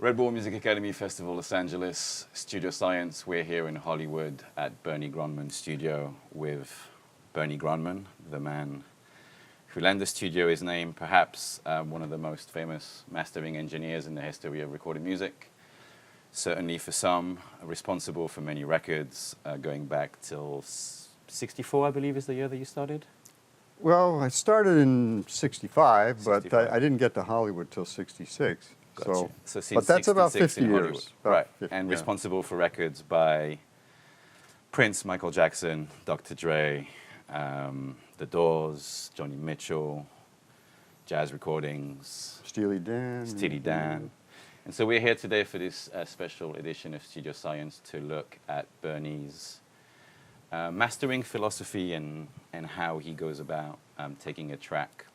Red Bull Music Academy Festival, Los Angeles, Studio Science. We're here in Hollywood at Bernie Grundman's studio with Bernie Grundman, the man who lent the studio his name, perhaps one of the most famous mastering engineers in the history of recorded music. Certainly for some, responsible for many records, going back till 64, I believe, is the year that you started? Well, I started in 65, but 65. I didn't get to Hollywood till 66. Gotcha. So since but that's about 50 in years. Hollywood. About Right, 50, and yeah. responsible for records by Prince, Michael Jackson, Dr. Dre, The Doors, Johnny Mitchell, jazz recordings, Steely Dan. Steely Dan. And so we're here today for this special edition of Studio Science to look at Bernie's mastering philosophy and how he goes about taking a track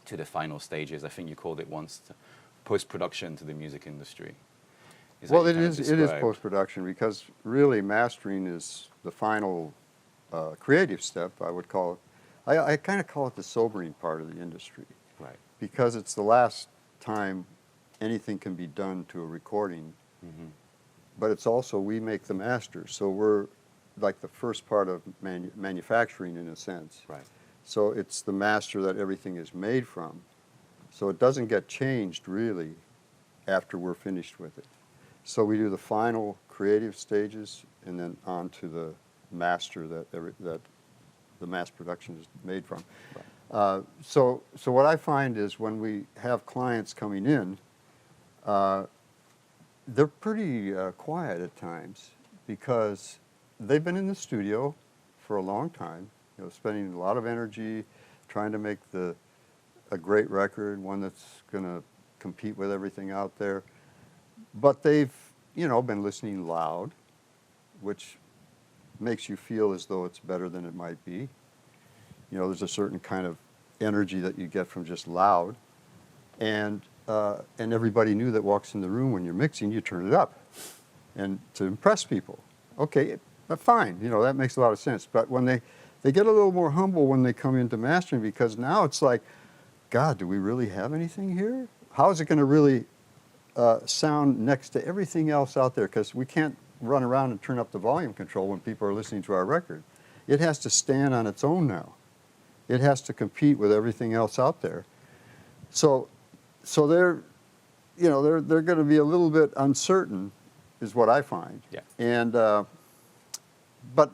to the final stages. I think you called it once post-production to the music industry. Well, it is post-production, because really mastering is the final creative step, I would call it. I kind of call it the sobering part of the industry. Right. Because it's the last time anything can be done to a recording. Mm-hmm. But it's also, we make the master, so we're like the first part of manufacturing in a sense. Right. So it's the master that everything is made from. So it doesn't get changed really after we're finished with it. So we do the final creative stages and then on to the master that the mass production is made from. Right. So what I find is when we have clients coming in, they're pretty quiet at times because they've been in the studio for a long time, spending a lot of energy trying to make a great record, one that's going to compete with everything out there. But they've, been listening loud, which makes you feel as though it's better than it might be. There's a certain kind of energy that you get from just loud. And everybody knew that walks in the room when you're mixing, you turn it up and to impress people. Okay, fine, that makes a lot of sense. But when they get a little more humble when they come into mastering, because now it's like, God, do we really have anything here? How is it going to really sound next to everything else out there? Because we can't run around and turn up the volume control when people are listening to our record. It has to stand on its own now. It has to compete with everything else out there. So they're going to be a little bit uncertain, is what I find. Yeah. And but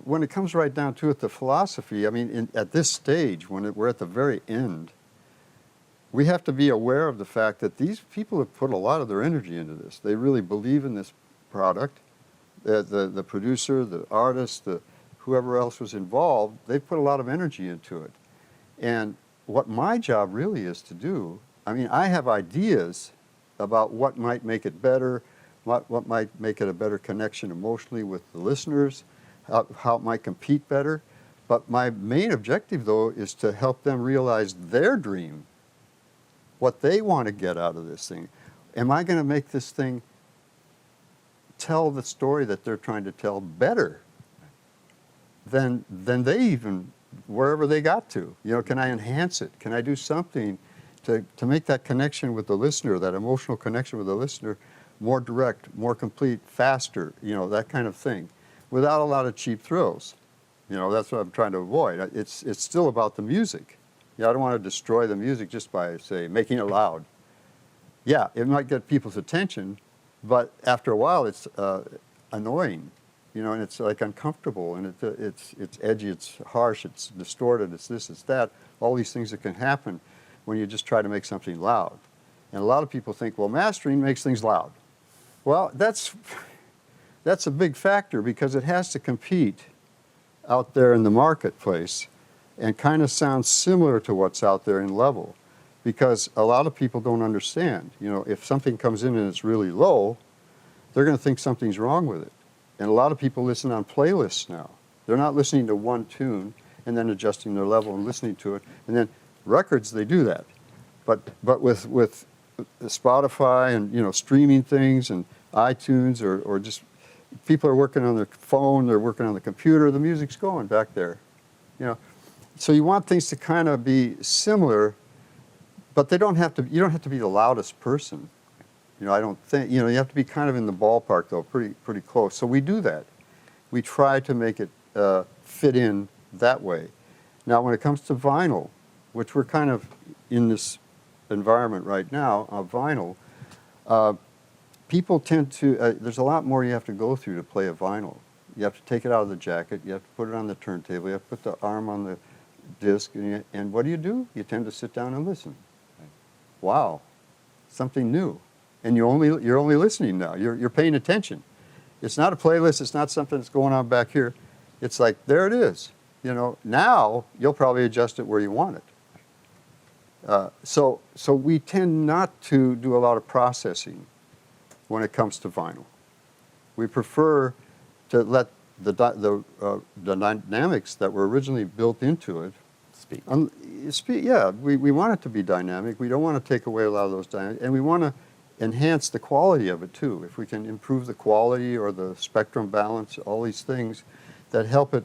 when it comes right down to it, the philosophy, at this stage, when we're at the very end, we have to be aware of the fact that these people have put a lot of their energy into this. They really believe in this product. The producer, the artist, whoever else was involved, they put a lot of energy into it. And what my job really is to do, I have ideas about what might make it better, what might make it a better connection emotionally with the listeners, how it might compete better. But my main objective, though, is to help them realize their dream, what they want to get out of this thing. Am I going to make this thing tell the story that they're trying to tell better than they even, wherever they got to? Can I enhance it? Can I do something to make that connection with the listener, that emotional connection with the listener, more direct, more complete, faster, that kind of thing, without a lot of cheap thrills? That's what I'm trying to avoid. It's still about the music. I don't want to destroy the music just by, say, making it loud. Yeah, it might get people's attention, but after a while it's annoying, and it's like uncomfortable, and it's edgy, it's harsh, it's distorted, it's this, it's that, all these things that can happen when you just try to make something loud. And a lot of people think, well, mastering makes things loud. Well, that's a big factor, because it has to compete out there in the marketplace and kind of sounds similar to what's out there in level, because a lot of people don't understand. If something comes in and it's really low, they're going to think something's wrong with it. And a lot of people listen on playlists now. They're not listening to one tune and then adjusting their level and listening to it. And then records, they do that. But with Spotify and streaming things and iTunes or just people are working on their phone, they're working on the computer, the music's going back there. So you want things to kind of be similar, but they don't have to. You don't have to be the loudest person. I don't think, you have to be kind of in the ballpark though, pretty close. So we do that. We try to make it fit in that way. Now, when it comes to vinyl, which we're kind of in this environment right now of vinyl, people tend to, there's a lot more you have to go through to play a vinyl. You have to take it out of the jacket, you have to put it on the turntable, you have to put the arm on the disc, and what do? You tend to sit down and listen. Wow, something new. And you're only listening now, you're paying attention. It's not a playlist, it's not something that's going on back here. It's like, there it is. Now you'll probably adjust it where you want it. So we tend not to do a lot of processing when it comes to vinyl. We prefer to let the dynamics that were originally built into it speak. Yeah, we want it to be dynamic. We don't want to take away a lot of those dynamics, and we want to enhance the quality of it too. If we can improve the quality or the spectrum balance, all these things that help it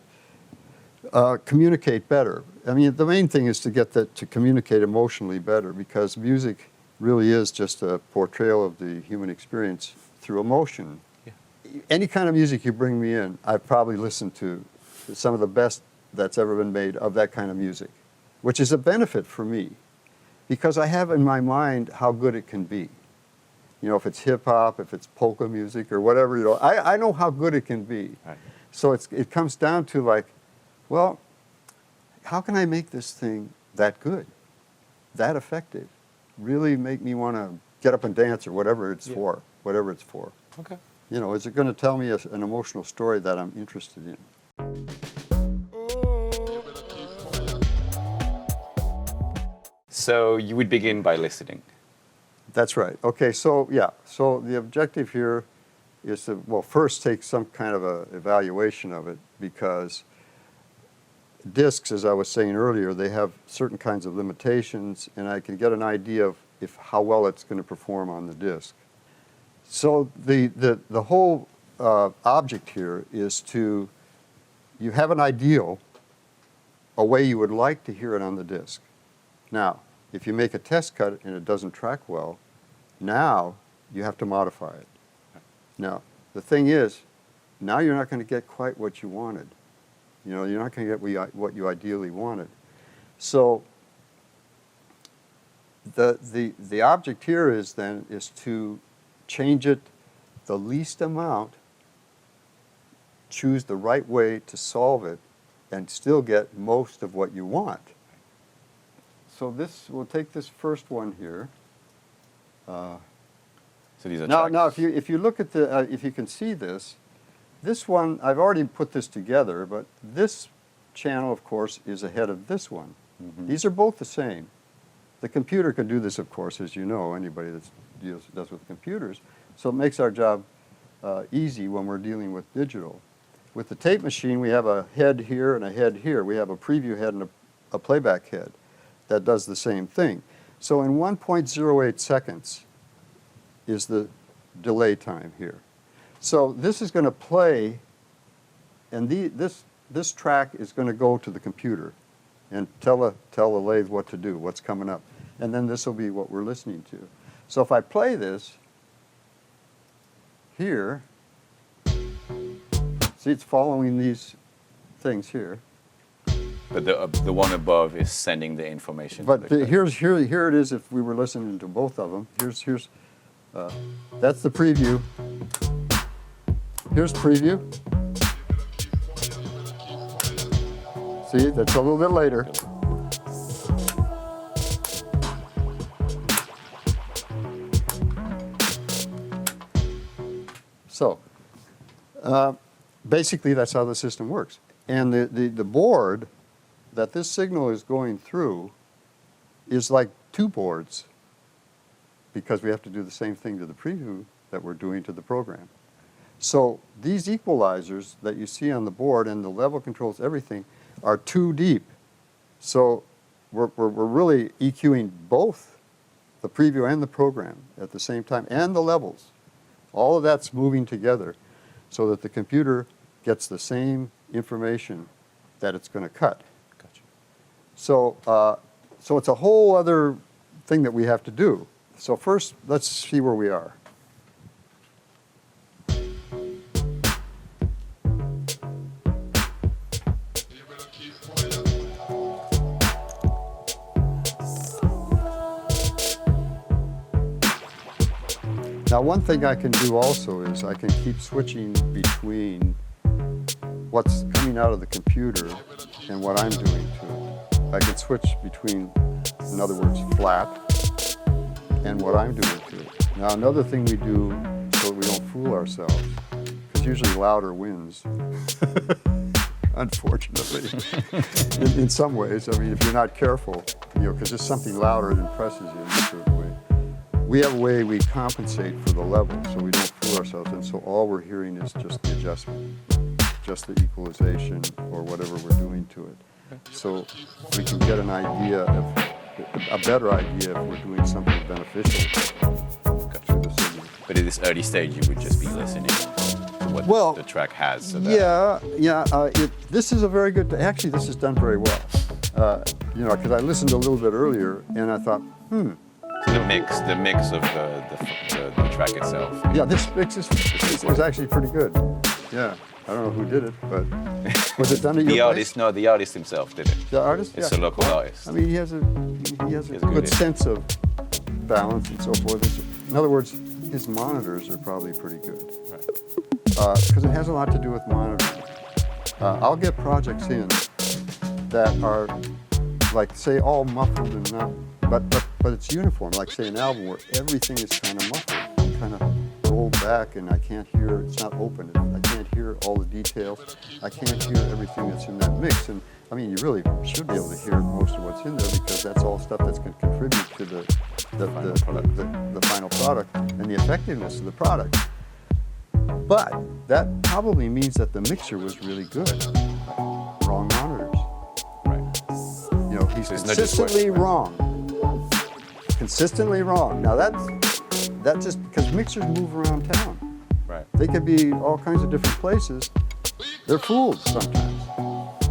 communicate better. I mean, the main thing is to get that to communicate emotionally better, because music really is just a portrayal of the human experience through emotion. Yeah. Any kind of music you bring me in, I've probably listened to some of the best that's ever been made of that kind of music, which is a benefit for me, because I have in my mind how good it can be. If it's hip hop, if it's polka music or whatever, I know how good it can be. Right. So it comes down to like, well, how can I make this thing that good, that effective, really make me want to get up and dance or whatever it's for, Okay. Is it going to tell me an emotional story that I'm interested in? So you would begin by listening. That's right. Okay, so the objective here is to, first take some kind of a evaluation of it, because discs, as I was saying earlier, they have certain kinds of limitations, and I can get an idea of how well it's going to perform on the disc. So the whole object here is you have an ideal, a way you would like to hear it on the disc. Now, if you make a test cut and it doesn't track well, now you have to modify it. Now, the thing is, now you're not going to get quite what you wanted. You're not going to get what you ideally wanted. So the object here is to change it the least amount, choose the right way to solve it, and still get most of what you want. So we'll take this first one here. So these are now, if you look at if you can see this one, I've already put this together, but this channel, of course, is ahead of this one. Mm-hmm. These are both the same. The computer can do this, of course, as you know, anybody that does with computers. So it makes our job easy when we're dealing with digital. With the tape machine, we have a head here and a head here. We have a preview head and a playback head that does the same thing. So in 1.08 seconds is the delay time here. So this is going to play, and this track is going to go to the computer and tell the lathe what to do, what's coming up. And then this will be what we're listening to. So if I play this here, see, it's following these things here. But the one above is sending the information. But here it is. If we were listening to both of them, here's that's the preview. Here's preview. See, that's a little bit later. So basically, that's how the system works. And the board that this signal is going through is like two boards, because we have to do the same thing to the preview that we're doing to the program. So these equalizers that you see on the board and the level controls, everything, are too deep. So we're really EQing both the preview and the program at the same time, and the levels. All of that's moving together so that the computer gets the same information that it's going to cut. Gotcha. So it's a whole other thing that we have to do. So first, let's see where we are. Now, one thing I can do also is I can keep switching between what's coming out of the computer and what I'm doing to it. I can switch between, in other words, flat and what I'm doing to it. Now, another thing we do so that we don't fool ourselves, because usually louder wins, unfortunately, in some ways. I mean, if you're not careful, because there's something louder that impresses you in a certain way. We have a way we compensate for the level so we don't fool ourselves, and so all we're hearing is just the adjustment, just the equalization or whatever we're doing to it. So we can get an idea a better idea if we're doing something beneficial to the signal. But at this early stage, you would just be listening to what the track has. So that this is a very good. Actually, this is done very well. Because I listened a little bit earlier and I thought, So the mix of the track itself. Yeah, this mix is actually pretty good. Yeah. I don't know who did it, but was it done at your place? No, the artist himself did it. The artist? It's a local artist. I mean, he has a good sense of balance and so forth. In other words, his monitors are probably pretty good. Right. Because it has a lot to do with monitoring. I'll get projects in that are, like, say, all muffled and not, but it's uniform. Like, say, an album where everything is kind of muffled, kind of rolled back, and I can't hear. It's not open. I can't hear all the details. I can't hear everything that's in that mix. And I mean, you really should be able to hear most of what's in there because that's all stuff that's going to contribute to the final product and the effectiveness of the product. But that probably means that the mixer was really good. Wrong monitors. Right. He's consistently wrong. Consistently wrong. Now that's just because mixers move around town. Right. They could be all kinds of different places. They're fooled sometimes.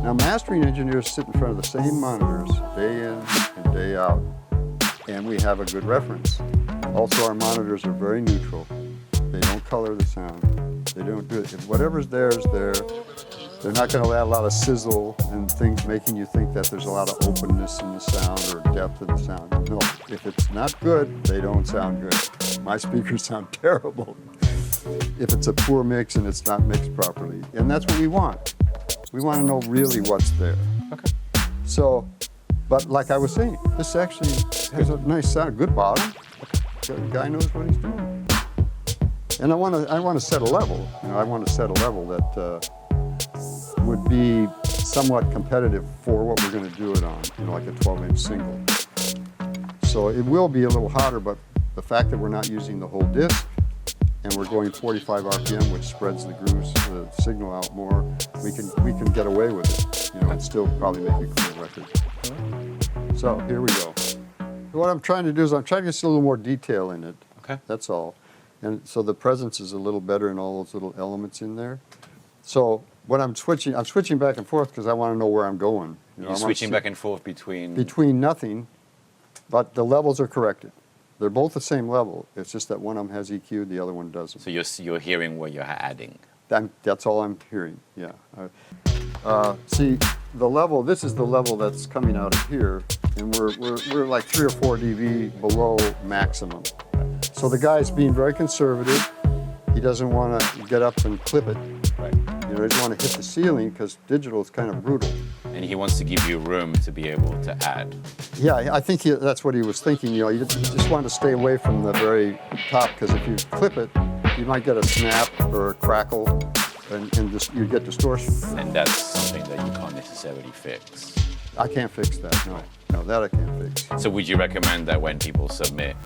Now, mastering engineers sit in front of the same monitors day in and day out, and we have a good reference. Also, our monitors are very neutral. They don't color the sound. They don't do it. If whatever's there is there. They're not going to add a lot of sizzle and things making you think that there's a lot of openness in the sound or depth in the sound. No, if it's not good, they don't sound good. My speakers sound terrible if it's a poor mix and it's not mixed properly. And that's what we want. We want to know really what's there. Okay. So, but like I was saying, this actually has a nice sound, good bottom. The guy knows what he's doing. And I want to set a level. I want to set a level that would be somewhat competitive for what we're going to do it on, like a 12-inch single. So it will be a little hotter, but the fact that we're not using the whole disc and we're going 45 RPM, which spreads the grooves, the signal out more, we can get away with it, and still probably make a clean record. So here we go. What I'm trying to do is I'm trying to get a little more detail in it. Okay. That's all. And so the presence is a little better in all those little elements in there. So when I'm switching back and forth because I want to know where I'm going. You're switching back and forth between nothing, but the levels are corrected. They're both the same level. It's just that one of them has EQ, the other one doesn't. So you're hearing what you're adding. That's all I'm hearing. Yeah. See, the level. This is the level that's coming out of here, and we're like 3 or 4 dB below maximum. So the guy's being very conservative. He doesn't want to get up and clip it. Right. He doesn't want to hit the ceiling because digital is kind of brutal. And he wants to give you room to be able to add. Yeah, I think that's what he was thinking. He just wanted to stay away from the very top because if you clip it, you might get a snap or a crackle, and you get distortion. And that's something that you can't necessarily fix. I can't fix that. No, that I can't fix. So would you recommend that when people submit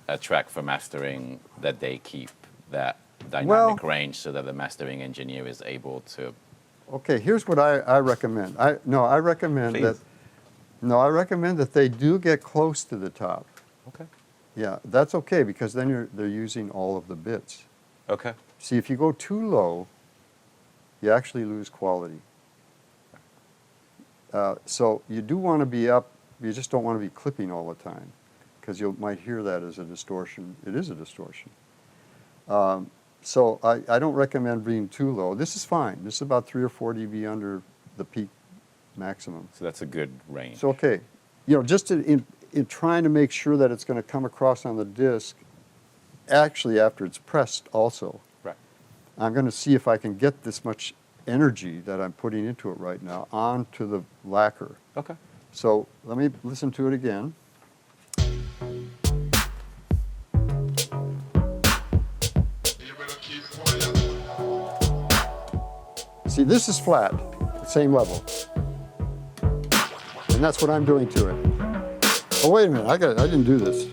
a track for mastering, that they keep that dynamic range so that the mastering engineer is able to? Okay, here's what I recommend. I recommend that they do get close to the top. Okay. Yeah, that's okay because then they're using all of the bits. Okay. See, if you go too low, you actually lose quality. So you do want to be up. You just don't want to be clipping all the time because you might hear that as a distortion. It is a distortion. So I don't recommend being too low. This is fine. This is about 3 or 4 dB under the peak maximum. So that's a good range. So okay, just in trying to make sure that it's going to come across on the disc, actually after it's pressed also. Right. I'm going to see if I can get this much energy that I'm putting into it right now onto the lacquer. Okay. So let me listen to it again. See, this is flat, same level. And that's what I'm doing to it. Oh, wait a minute, I didn't do this.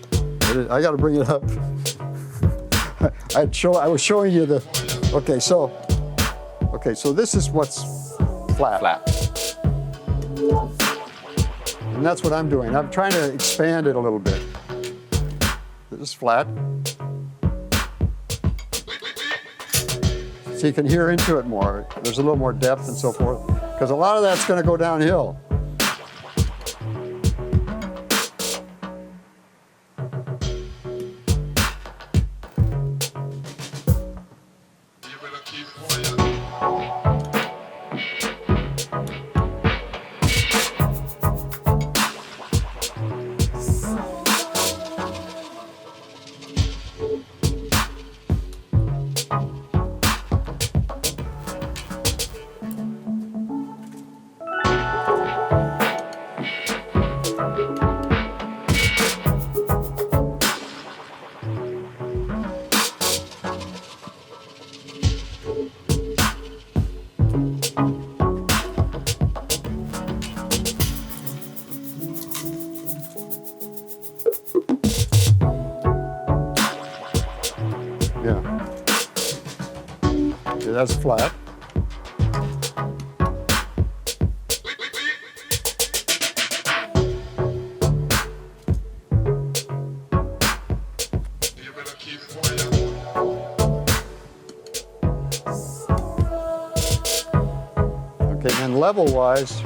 I got to bring it up. I was showing you the, okay, so this is what's flat. Flat. And that's what I'm doing. I'm trying to expand it a little bit. This is flat. So you can hear into it more. There's a little more depth and so forth. Because a lot of that's going to go downhill. Yeah. Okay, that's flat. Okay, and level-wise,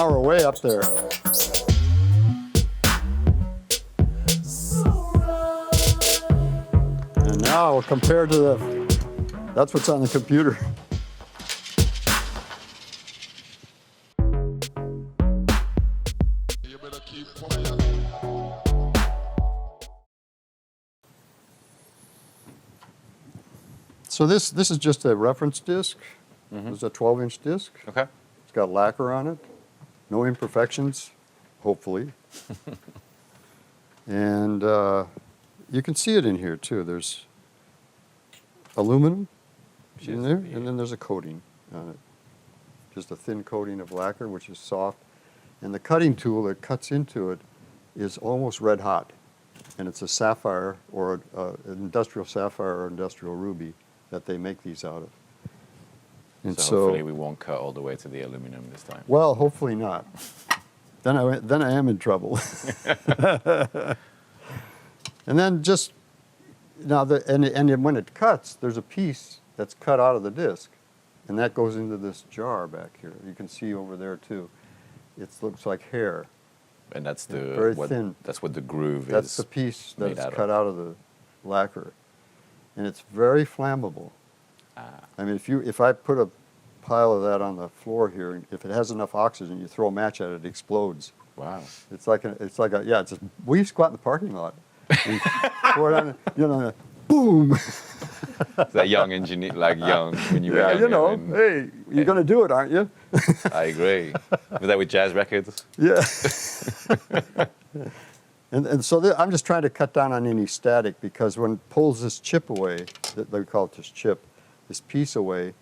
now we're way up there. And now compared to that's what's on the computer. So this is just a reference disc. This is a 12-inch disc. Okay. It's got lacquer on it. No imperfections, hopefully. And you can see it in here too. There's aluminum in there, and then there's a coating on it. Just a thin coating of lacquer, which is soft. And the cutting tool that cuts into it is almost red hot. And it's a sapphire or an industrial sapphire or industrial ruby that they make these out of. And So hopefully we won't cut all the way to the aluminum this time. well, hopefully not. Then I am in trouble. And then just now and when it cuts, there's a piece that's cut out of the disc, and that goes into this jar back here. You can see over there too. It looks like hair. And that's Very thin. That's what the groove is. That's the piece made that's out cut out of the lacquer, and it's very flammable. I mean, if I put a pile of that on the floor here, if it has enough oxygen, you throw a match at it, it explodes. Wow. It's like we squat in the parking lot. We pour it on, boom. Is that young engineer, like young when you were Yeah, young? hey, you're gonna do it, aren't you? I agree. Was that with jazz records? Yeah. And so I'm just trying to cut down on any static, because when it pulls this chip away, they call it this chip, this piece away,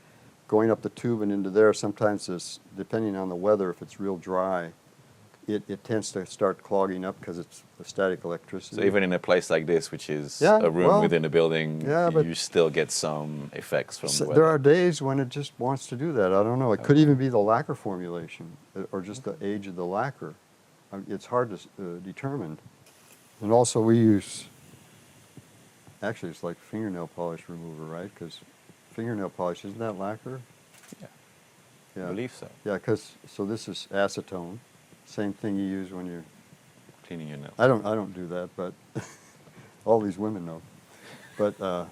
going up the tube and into there, sometimes it's, depending on the weather, if it's real dry, it tends to start clogging up because it's the static electricity. So even in a place like this, which is Yeah, a room well, within a building, yeah, but you still get some effects from the weather. there are days when it just wants to do that. I don't know. It could even be the lacquer formulation or just the age of the lacquer. It's hard to determine. And also we use, actually it's like fingernail polish remover, right? Because fingernail polish, isn't that lacquer? Yeah. Yeah. I believe so. Yeah, because, so this is acetone. Same thing you use when you're Cleaning your nails. I don't do that, but all these women know. But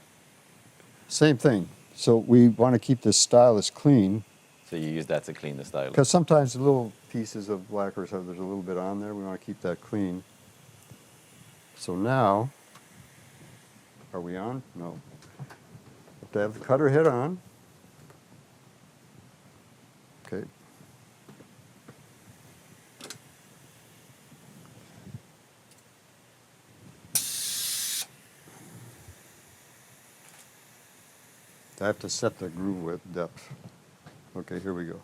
same thing. So we want to keep this stylus clean So you use that to clean the stylus. because sometimes the little pieces of lacquer, so there's a little bit on there. We want to keep that clean. So now, are we on? No. Have to have the cutter head on. Okay. I have to set the groove width depth. Okay, here we go.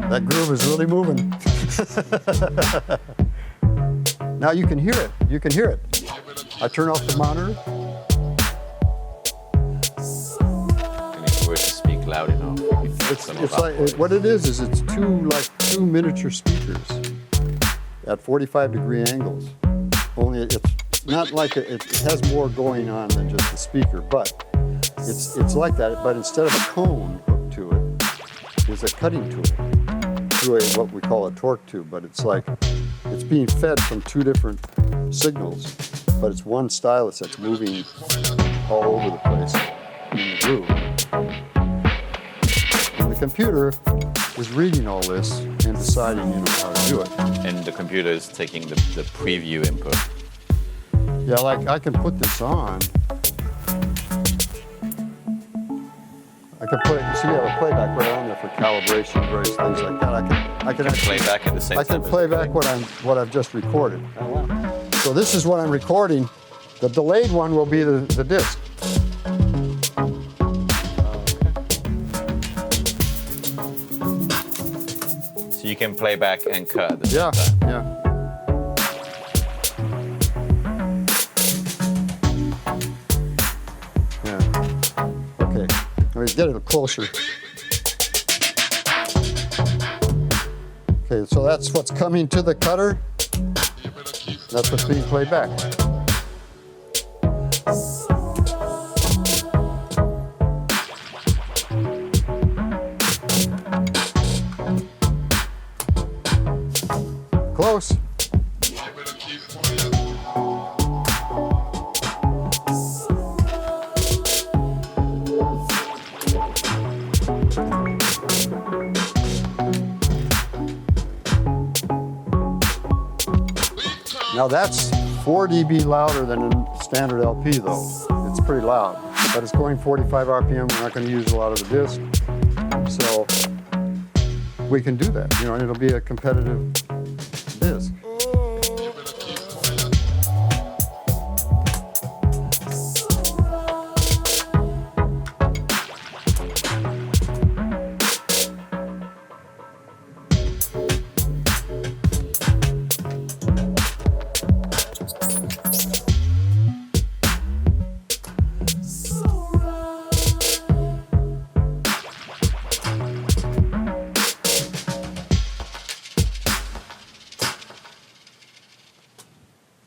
That groove is really moving. Now you can hear it. You can hear it. I turn off the monitor. And if you were to speak loud enough, you can get some of It's that like voice. what it is it's two miniature speakers at 45-degree angles. Only it's not like it has more going on than just the speaker, but it's like that. But instead of a cone hooked to it, is a cutting tool through what we call a torque tube. But it's like it's being fed from two different signals, but it's one stylus that's moving all over the place in the groove. The computer is reading all this and deciding, how to do it. And the computer is taking the preview input. Yeah, like I can put this on. I can play. See, we have a playback right on there for calibration, various things like that. I can Play back at the same I time. can play back what I've just recorded. Oh, wow. So this is what I'm recording. The delayed one will be the disc. So you can play back and cut at the same Yeah, time. yeah. Yeah. Okay, let me get it closer. Okay, so that's what's coming to the cutter. That's what's being played back. Close. Now that's 4 dB louder than a standard LP though. It's pretty loud, but it's going 45 RPM. We're not going to use a lot of the disc. So we can do that, and it'll be a competitive disc.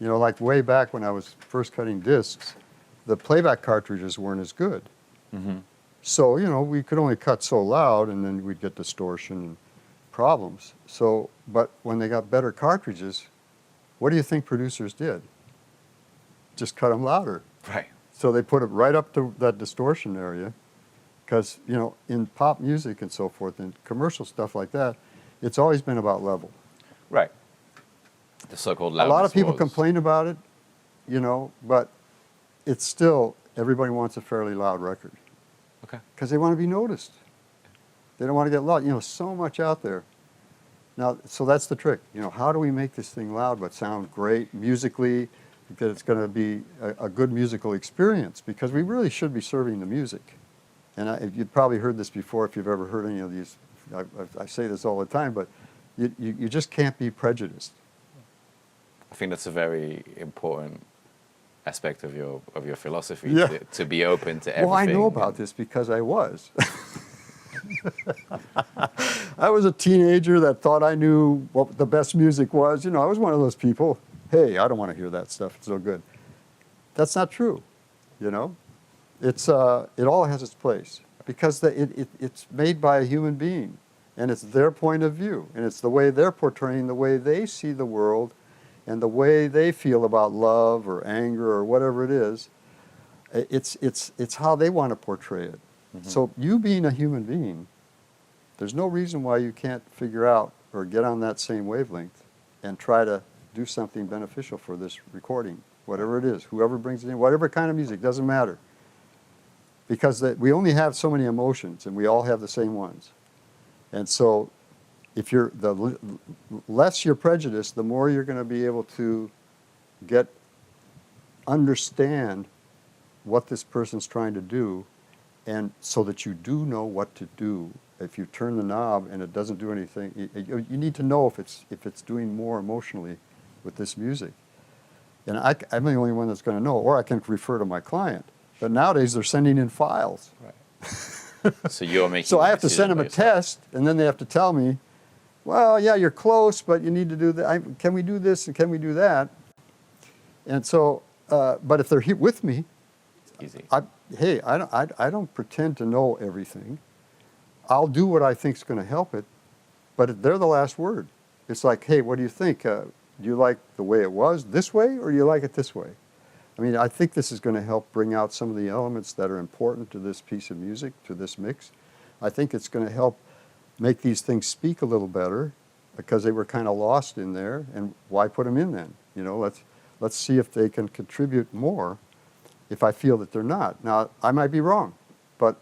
Like way back when I was first cutting discs, the playback cartridges weren't as good. Mm-hmm. So, we could only cut so loud and then we'd get distortion and problems. So, but when they got better cartridges, what do you think producers did? Just cut them louder. Right. So they put it right up to that distortion area because, in pop music and so forth and commercial stuff like that, it's always been about level. Right. The so-called A loudness lot of people wars. complain about it, but it's still, everybody wants a fairly loud record Okay. because they want to be noticed. They don't want to get loud. You know, so much out there. Now, so that's the trick. You know, how do we make this thing loud but sound great musically, that it's going to be a good musical experience? Because we really should be serving the music. And you've probably heard this before if you've ever heard any of these. I say this all the time, but you just can't be prejudiced. I think that's a very important aspect of your philosophy, Yeah. to be open to everything. Well, I know about this because I was. I was a teenager that thought I knew what the best music was. You know, I was one of those people. Hey, I don't want to hear that stuff. It's so good. That's not true. You know, it all has its place because it's made by a human being, and it's their point of view, and it's the way they're portraying the way they see the world, and the way they feel about love or anger or whatever it is. It's how they want to portray it. Mm-hmm. So you being a human being, there's no reason why you can't figure out or get on that same wavelength and try to do something beneficial for this recording, whatever it is, whoever brings it in, whatever kind of music, doesn't matter. Because we only have so many emotions, and we all have the same ones. And so if the less you're prejudiced, the more you're going to be able to understand what this person's trying to do, and so that you do know what to do. If you turn the knob and it doesn't do anything, you need to know if it's doing more emotionally with this music. And I'm the only one that's going to know, or I can refer to my client. But nowadays they're sending in files. Right. So you're making. So I have to send them a test, and then they have to tell me, well, yeah, you're close, but you need to do that. Can we do this and can we do that? And so, but if they're here with me, it's easy. I don't pretend to know everything. I'll do what I think is going to help it, but they're the last word. It's like, hey, what do you think? Do you like the way it was this way, or do you like it this way? I mean, I think this is going to help bring out some of the elements that are important to this piece of music, to this mix. I think it's going to help make these things speak a little better, because they were kind of lost in there, and why put them in then? You know, let's see if they can contribute more, if I feel that they're not. Now, I might be wrong, but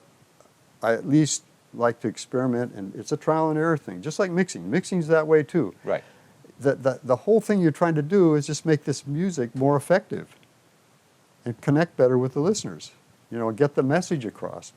I at least like to experiment, and it's a trial and error thing, just like mixing. Mixing's that way too. Right. The whole thing you're trying to do is just make this music more effective and connect better with the listeners, you know, get the message across.